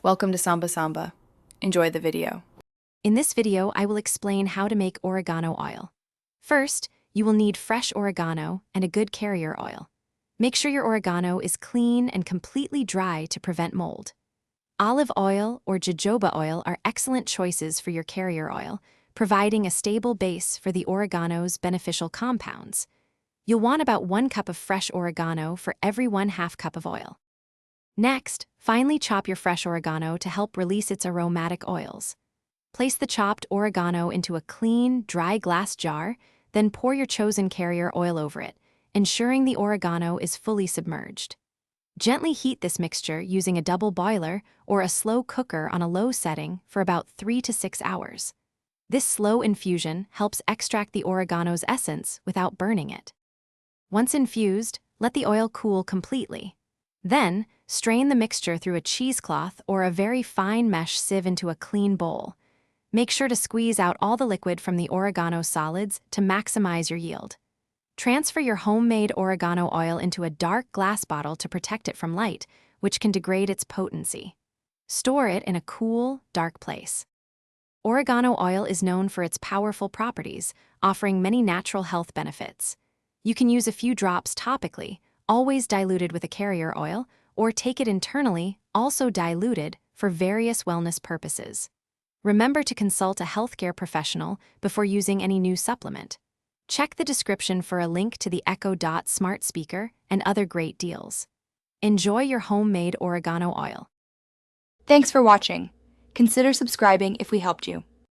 Welcome to Samba Samba. Enjoy the video. In this video, I will explain how to make oregano oil. First, you will need fresh oregano and a good carrier oil. Make sure your oregano is clean and completely dry to prevent mold. Olive oil or jojoba oil are excellent choices for your carrier oil, providing a stable base for the oregano's beneficial compounds. You'll want about 1 cup of fresh oregano for every 1/2 cup of oil. Next, finely chop your fresh oregano to help release its aromatic oils. Place the chopped oregano into a clean, dry glass jar, then pour your chosen carrier oil over it, ensuring the oregano is fully submerged. Gently heat this mixture using a double boiler or a slow cooker on a low setting for about 3 to 6 hours. This slow infusion helps extract the oregano's essence without burning it. Once infused, let the oil cool completely. Then, strain the mixture through a cheesecloth or a very fine mesh sieve into a clean bowl. Make sure to squeeze out all the liquid from the oregano solids to maximize your yield. Transfer your homemade oregano oil into a dark glass bottle to protect it from light, which can degrade its potency. Store it in a cool, dark place. Oregano oil is known for its powerful properties, offering many natural health benefits. You can use a few drops topically, always diluted with a carrier oil, or take it internally, also diluted, for various wellness purposes. Remember to consult a healthcare professional before using any new supplement. Check the description for a link to the Echo Dot smart speaker and other great deals. Enjoy your homemade oregano oil. Thanks for watching. Consider subscribing if we helped you.